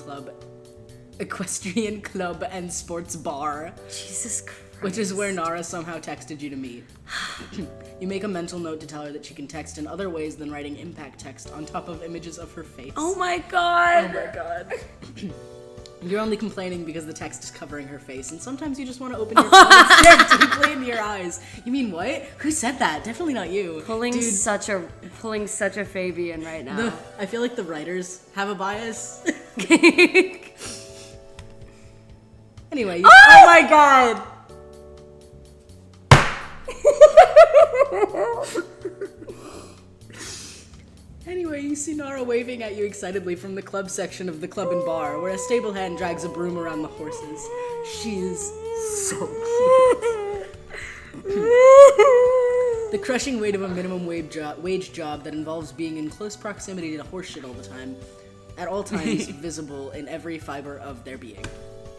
Club and Sports Bar, Jesus Christ. which is where Nara somehow texted you to meet. You make a mental note to tell her that she can text in other ways than writing impact text on top of images of her face. Oh my god. Oh my god. You're only complaining because the text is covering her face, and sometimes you just want to open your phone and stare deeply into your eyes. You mean what? Who said that? Definitely not you. Pulling Dude, such a Fabian right now. I feel like the writers have a bias. Anyway, oh my god! Anyway, you see Nara waving at you excitedly from the club section of the club and bar, where a stable hand drags a broom around the horses. She is so cute. The crushing weight of a minimum wage job that involves being in close proximity to horse shit all the time, at all times visible in every fiber of their being.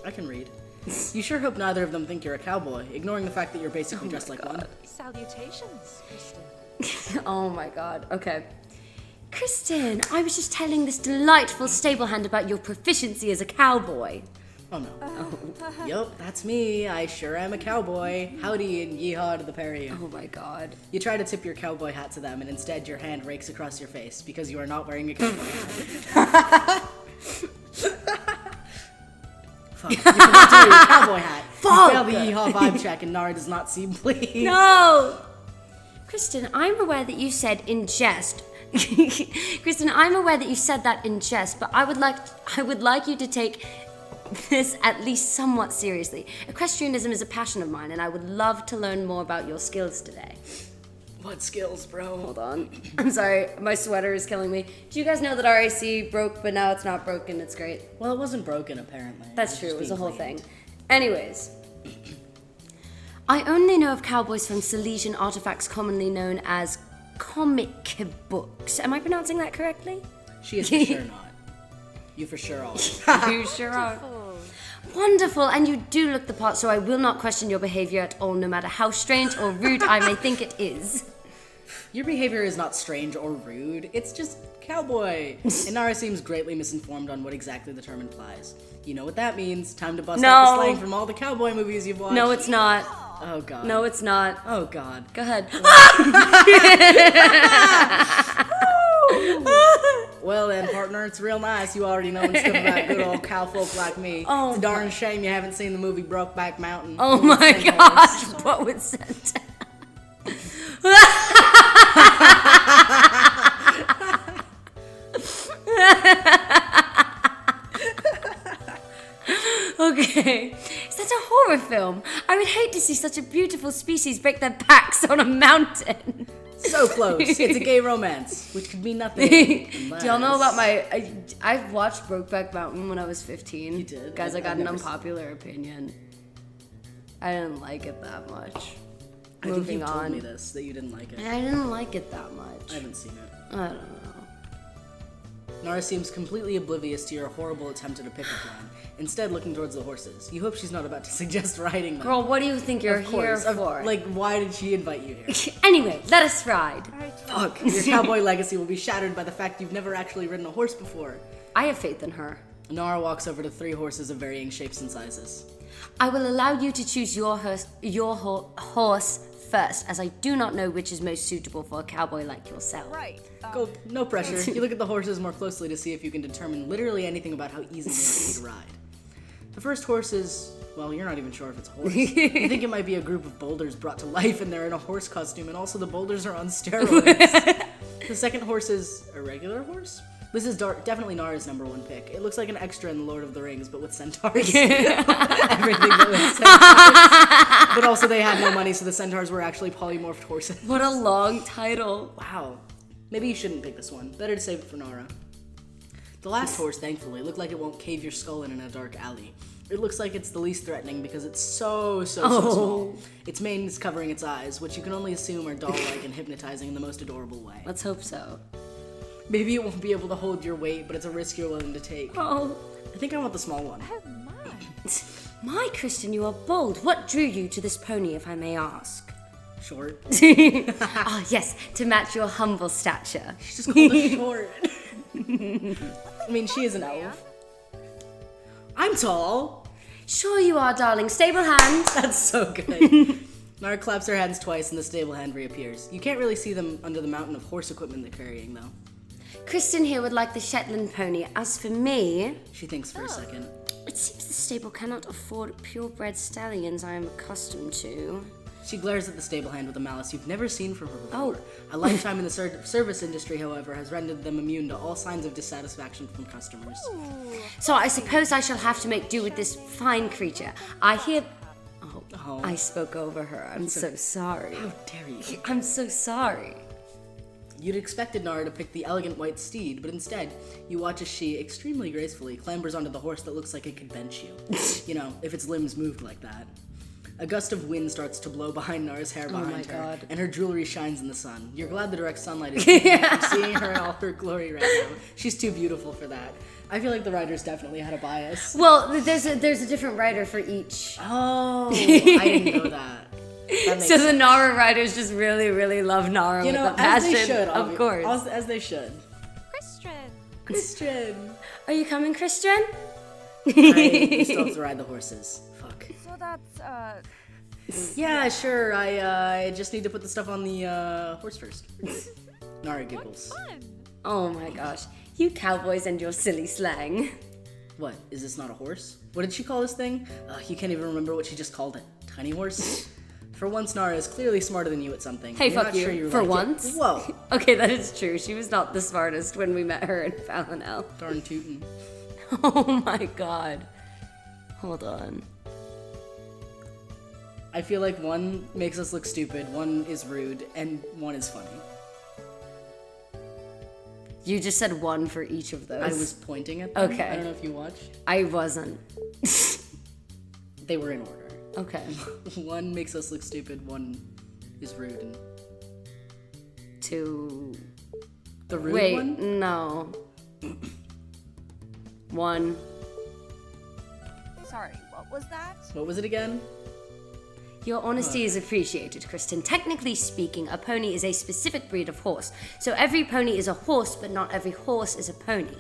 I can read. You sure hope neither of them think you're a cowboy, ignoring the fact that you're basically dressed like one. Salutations, Kristen. Oh my god. Okay. Kristen, I was just telling this delightful stable hand about your proficiency as a cowboy. Oh no. Yup, that's me. I sure am a cowboy. Howdy and yeehaw to the pair of you. Oh my god. You try to tip your cowboy hat to them, and instead your hand rakes across your face because you are not wearing a cowboy hat. Fuck, you forgot to wear your cowboy hat. Fuck! You fail the yeehaw vibe check, and Nara does not seem pleased. No! Kristen, I'm aware that you said in jest. Kristen, I'm aware that you said that in jest, but I would like you to take this at least somewhat seriously. Equestrianism is a passion of mine, and I would love to learn more about your skills today. What skills, bro? Hold on. I'm sorry, my sweater is killing me. Do you guys know that RAC broke, but now it's not broken? It's great. Well, it wasn't broken, apparently. That's true, it was a being whole cleaned. thing. Anyways. I only know of cowboys from Silesian artifacts commonly known as comic books. Am I pronouncing that correctly? She is for sure not. You for sure are. You sure are. Oh, Wonderful, and you do look the part, so I will not question your behavior at all, no matter how strange or rude I may think it is. Your behavior is not strange or rude, it's just cowboy. And Nara seems greatly misinformed on what exactly the term implies. You know what that means. Time to bust out the No. slang from all the cowboy movies you've watched. No, it's not. Oh god. No, it's not. Oh god. Go ahead. Well then, partner, it's real nice. You already know stuff about good old cowfolk like me. Oh, it's a darn shame you haven't seen the movie Brokeback Mountain. Oh my gosh, what was sent Okay. Is that horror film. I would hate to see such a beautiful species break their backs on a mountain. So close. It's a gay romance, which could mean nothing. Do y'all know about I watched Brokeback Mountain when I was 15. You did? Guys, I got I've an never unpopular opinion. I didn't like it that much. I think Moving you told on. me this, that you didn't like it. I didn't like it that much. I haven't seen it. I don't know. Nara seems completely oblivious to your horrible attempt at a pickup line, instead looking towards the horses. You hope she's not about to suggest riding them. Girl, what do you think you're Of course. here for? Like, why did she invite you here? Anyway, let us ride. Fuck, your cowboy legacy will be shattered by the fact you've never actually ridden a horse before. I have faith in her. Nara walks over to 3 horses of varying shapes and sizes. I will allow you to choose your horse first, as I do not know which is most suitable for a cowboy like yourself. Right. Go, no pressure. You look at the horses more closely to see if you can determine literally anything about how easy they are to ride. The first horse is, well, you're not even sure if it's a horse. You think it might be a group of boulders brought to life and they're in a horse costume, and also the boulders are on steroids. The second horse is a regular horse? This is definitely Nara's #1 pick. It looks like an extra in The Lord of the Rings, but with centaurs. Everything but with centaurs. But also they had no money, so the centaurs were actually polymorphed horses. What a long title. Wow. Maybe you shouldn't pick this one. Better to save it for Nara. The last horse, thankfully, looked like it won't cave your skull in a dark alley. It looks like it's the least threatening because it's so small. Its mane is covering its eyes, which you can only assume are doll-like and hypnotizing in the most adorable way. Let's hope so. Maybe it won't be able to hold your weight, but it's a risk you're willing to take. Oh. I think I want the small one. Oh my. My Kristen, you are bold. What drew you to this pony, if I may ask? Short. Ah, yes, to match your humble stature. She just called it short. I mean, she is an elf. I'm tall. Sure you are, darling. Stable hand. That's so good. Nara claps her hands twice and the stable hand reappears. You can't really see them under the mountain of horse equipment they're carrying, though. Kristen here would like the Shetland pony. As for me, She thinks for a second. it seems the stable cannot afford purebred stallions I am accustomed to. She glares at the stable hand with a malice you've never seen from her before. Oh. A lifetime in the service industry, however, has rendered them immune to all signs of dissatisfaction from customers. So I suppose I shall have to make do with this fine creature. I hear... Oh. I spoke over her. I'm so sorry. How dare you? I'm so sorry. You'd expected Nara to pick the elegant white steed, but instead, you watch as she, extremely gracefully, clambers onto the horse that looks like it could bench you. You know, if its limbs moved like that. A gust of wind starts to blow behind Nara's hair behind her, God. and her jewelry shines in the sun. You're glad the direct sunlight is seeing her in all her glory right now. She's too beautiful for that. I feel like the writers definitely had a bias. Well, there's a different writer for each. Oh, I didn't know that. That makes So the sense. Nara writers just really, really love Nara You with know, a passion. as they should, of course. As they should. Christian. Christian. Are you coming, Christian? You still have to ride the horses. Fuck. So that's, Yeah, sure. I just need to put the stuff on the horse first. Nara giggles. fun. Oh my gosh. You cowboys and your silly slang. What? Is this not a horse? What did she call this thing? You can't even remember what she just called it. Tiny horse? For once, Nara is clearly smarter than you at something. Hey, You're fuck not you. sure you For like it. once? Whoa. Okay, that is true. She was not the smartest when we met her in Fallonell. Darn tootin'. Oh my god. Hold on. I feel like one makes us look stupid, one is rude, and one is funny. You just said one for each of those. I was pointing at them. Okay. I don't know if you watched. I wasn't. They were in order. Okay. One makes us look stupid, one is rude, and Two. the rude Wait, one? no. One. Sorry, what was that? What was it again? Your honesty is appreciated, Kristen. Technically speaking, a pony is a specific breed of horse. So every pony is a horse, but not every horse is a pony.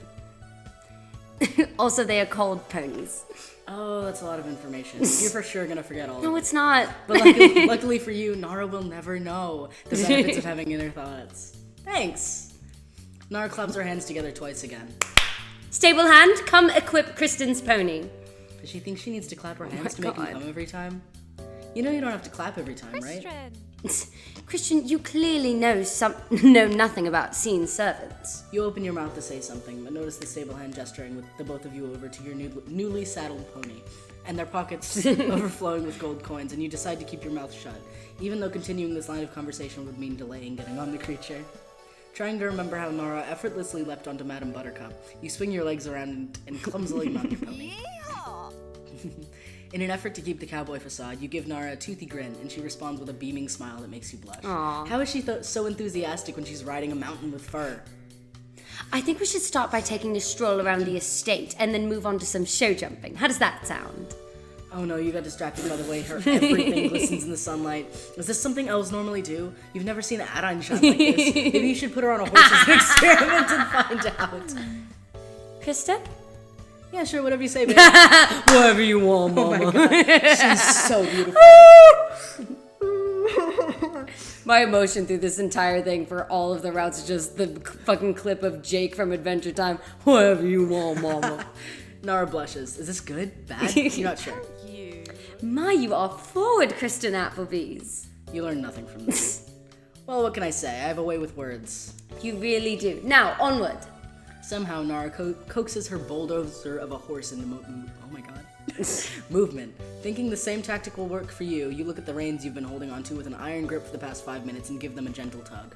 Also, they are called ponies. Oh, that's a lot of information. You're for sure gonna forget all No, of it. it's not. But luckily for you, Nara will never know the benefits of having inner thoughts. Thanks. Nara claps her hands together twice again. Stable hand, come equip Kristen's pony. Does she think she needs to clap her hands to my make him God. come every time? You know you don't have to clap every time, right? Christian. Christian, you clearly know nothing about scene servants. You open your mouth to say something, but notice the stable hand gesturing with the both of you over to your newly saddled pony, and their pockets overflowing with gold coins, and you decide to keep your mouth shut, even though continuing this line of conversation would mean delaying getting on the creature. Trying to remember how Nara effortlessly leapt onto Madame Buttercup, you swing your legs around and clumsily mount your pony. Yeehaw! In an effort to keep the cowboy facade, you give Nara a toothy grin, and she responds with a beaming smile that makes you blush. Aww. How is she so enthusiastic when she's riding a mountain with fur? I think we should start by taking a stroll around the estate and then move on to some show jumping. How does that sound? Oh no, you got distracted by the way her everything glistens in the sunlight. Is this something elves normally do? You've never seen Adine shine like this. Maybe you should put her on a horse as an experiment and find out. Kristen? Yeah, sure, whatever you say, babe. Whatever you want, Mama. Oh my god, she's so beautiful. My emotion through this entire thing for all of the routes is just the fucking clip of Jake from Adventure Time. Whatever you want, Mama. Nara blushes. Is this good? Bad? You're not sure. You. My, you are forward, Kristen Applebee's. You learn nothing from this. Well, what can I say? I have a way with words. You really do. Now, onward. Somehow, Nara coaxes her bulldozer of a horse into movement. Thinking the same tactic will work for you, you look at the reins you've been holding onto with an iron grip for the past 5 minutes and give them a gentle tug.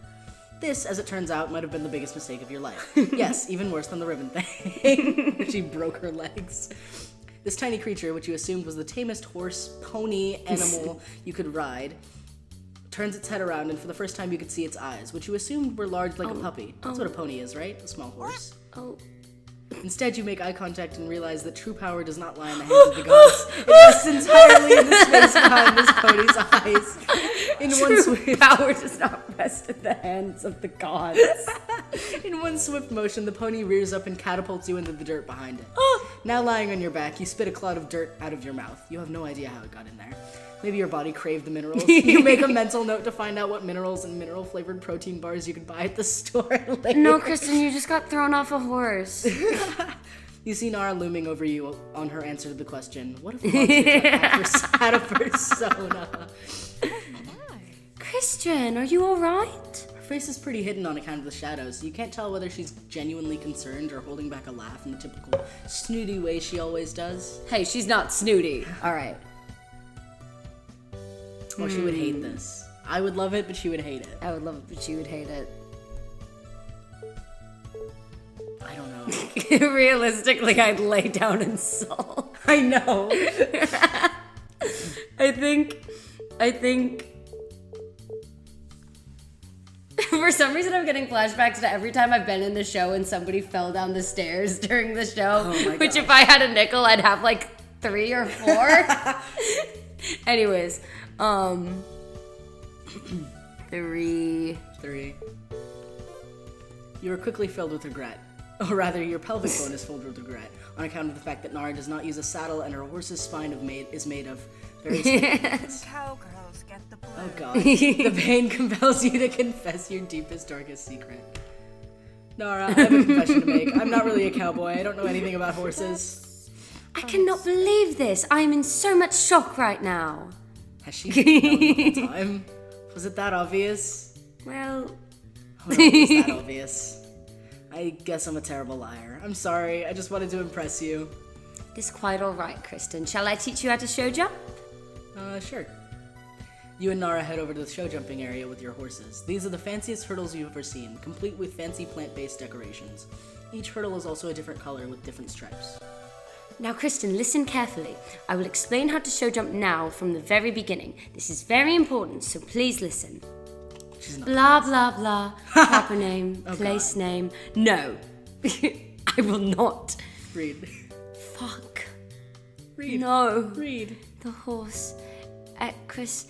This, as it turns out, might have been the biggest mistake of your life. Yes, even worse than the ribbon thing. She broke her legs. This tiny creature, which you assumed was the tamest horse, pony, animal you could ride, turns its head around, and for the first time you could see its eyes, which you assumed were large like a puppy. That's what a pony is, right? A small horse. Oh. Instead, you make eye contact and realize that true power does not lie in the hands of the gods. It rests entirely in the space behind this pony's eyes. In one swift Power does not rest in the hands of the gods. In one swift motion, the pony rears up and catapults you into the dirt behind it. Now lying on your back, you spit a cloud of dirt out of your mouth. You have no idea how it got in there. Maybe your body craved the minerals. You make a mental note to find out what minerals and mineral-flavored protein bars you could buy at the store later. No, Kristen, you just got thrown off a horse. You see Nara looming over you on her answer to the question, what if monsters had a persona? Christian, are you alright? Her face is pretty hidden on account of the shadows, so you can't tell whether she's genuinely concerned or holding back a laugh in the typical snooty way she always does. Hey, she's not snooty. Alright. Well, she would hate this. I would love it, but she would hate it. I would love it, but she would hate it. I don't know. Realistically, I'd lay down and sulk. I know. I think for some reason I'm getting flashbacks to every time I've been in the show and somebody fell down the stairs during the show. Oh my Which gosh. if I had a nickel, I'd have like 3 or 4. Anyways, 3. 3. You are quickly filled with regret. Or rather, your pelvic bone is filled with regret, on account of the fact that Nara does not use a saddle and her horse's spine is made of very small parts. Cowgirls get the blue. Oh god. The pain compels you to confess your deepest, darkest secret. Nara, I have a confession to make. I'm not really a cowboy. I don't know anything about horses. I cannot believe this. I am in so much shock right now. Has she known the whole time? Was it that obvious? Well, Oh, no, it was that obvious. I guess I'm a terrible liar. I'm sorry. I just wanted to impress you. it's quite alright, Kristen. Shall I teach you how to show jump? Sure. You and Nara head over to the show jumping area with your horses. These are the fanciest hurdles you've ever seen, complete with fancy plant-based decorations. Each hurdle is also a different color with different stripes. Now, Kristen, listen carefully. I will explain how to show jump now from the very beginning. This is very important, so please listen. She's not. Blah, blah, blah. Proper name, Oh, place God. name. No. I will not. Read. Fuck. Read. No. Read. The horse, Equestrian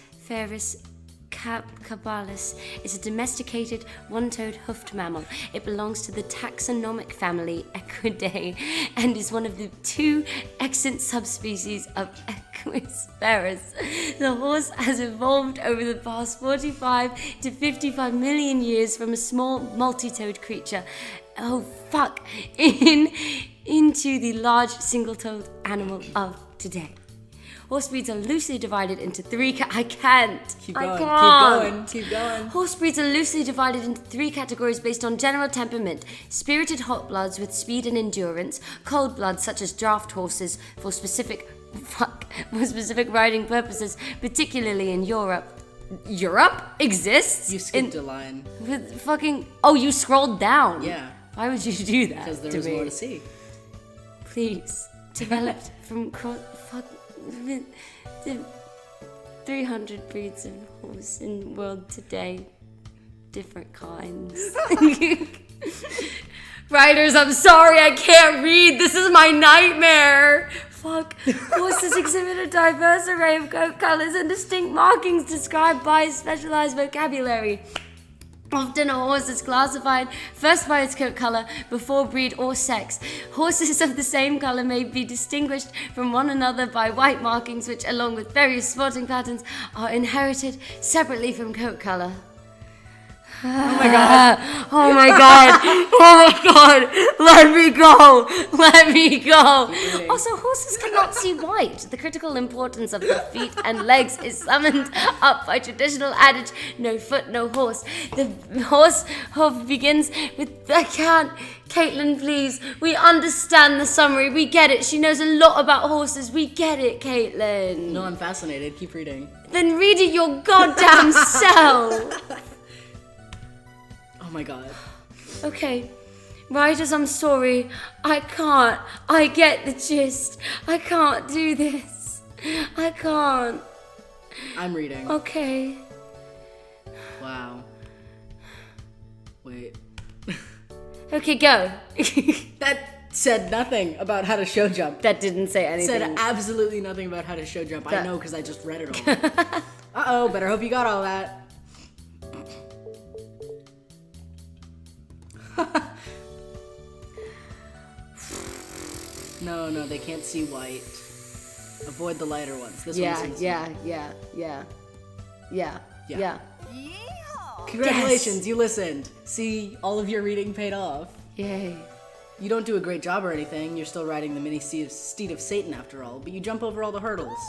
cabalus, is a domesticated, one-toed hoofed mammal. It belongs to the taxonomic family Equidae and is one of the 2 extant subspecies of Equus. The horse has evolved over the past 45 to 55 million years from a small multi-toed creature. Into the large single-toed animal of today. Horse breeds are loosely divided into three I can't. Keep I going, can't. keep going. Horse breeds are loosely divided into three categories based on general temperament. Spirited hot bloods with speed and endurance. Cold bloods such as draft horses for specific riding purposes, particularly in Europe. Europe exists? You skipped a line. With fucking... Oh, you scrolled down. Yeah. Why would you do that? Because there to was me? more to see. Please. Developed from 300 breeds of horse in the world today. Different kinds. Writers, I'm sorry, I can't read. This is my nightmare. Fuck. Horses exhibit a diverse array of coat colors and distinct markings described by a specialized vocabulary. Often a horse is classified first by its coat color before breed or sex. Horses of the same color may be distinguished from one another by white markings which, along with various sporting patterns, are inherited separately from coat color. Oh my god. Oh my god. Oh my god. Let me go. Let me go. Also, horses cannot see white. The critical importance of the feet and legs is summoned up by traditional adage, no foot, no horse. The horse hoof begins with, I can't. Caitlin, please. We understand the summary. We get it. She knows a lot about horses. We get it, Caitlin. No, I'm fascinated. Keep reading. Then read it your goddamn self. Oh my god. Okay. Writers, I'm sorry. I can't. I get the gist. I can't do this. I can't. I'm reading. Okay. Wow. Wait. Okay, go. That said nothing about how to show jump. That didn't say anything. Said absolutely nothing about how to show jump. I know because I just read it all. Uh-oh, better hope you got all that. No, they can't see white. Avoid the lighter ones. This one's Yeah. Yeehaw! Congratulations, Yes. you listened. See, all of your reading paid off. Yay. You don't do a great job or anything. You're still riding the mini steed of Satan after all, but you jump over all the hurdles.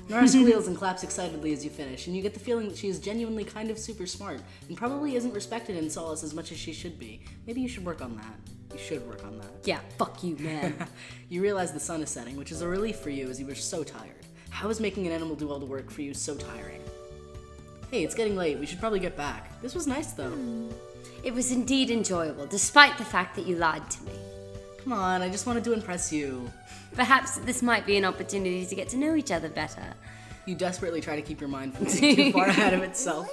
Nara squeals and claps excitedly as you finish, and you get the feeling that she is genuinely kind of super smart and probably isn't respected in Solace as much as she should be. Maybe you should work on that. You should work on that. Yeah, fuck you, man. You realize the sun is setting, which is a relief for you as you were so tired. How is making an animal do all the work for you so tiring? Hey, it's getting late. We should probably get back. This was nice, though. It was indeed enjoyable, despite the fact that you lied to me. Come on, I just wanted to impress you. Perhaps this might be an opportunity to get to know each other better. You desperately try to keep your mind from getting too far ahead of itself.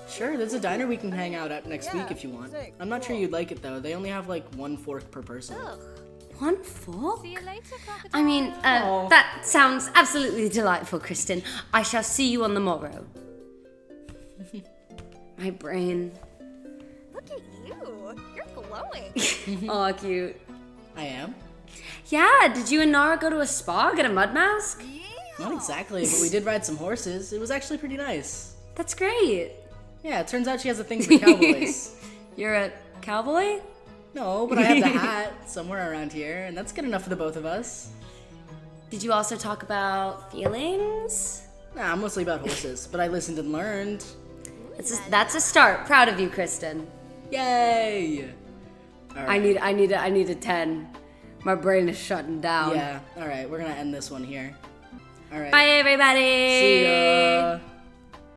Sure, there's a diner we can hang out at next week if you want. I'm not sure you'd like it, though. They only have, like, 1 fork per person. One fork? See you later, crocodile. I mean, that sounds absolutely delightful, Kristen. I shall see you on the morrow. My brain. Look at you. You're glowing. Aw, cute. I am? Yeah, did you and Nara go to a spa, get a mud mask? Not exactly, but we did ride some horses. It was actually pretty nice. That's great. Yeah, it turns out she has a thing for cowboys. You're a cowboy? No, but I have the hat somewhere around here, and that's good enough for the both of us. Did you also talk about feelings? Nah, mostly about horses, but I listened and learned. That's a start. Proud of you, Kristen. Yay! All right. I need a 10. My brain is shutting down. Yeah, alright, we're gonna end this one here. Alright. Bye, everybody. See ya.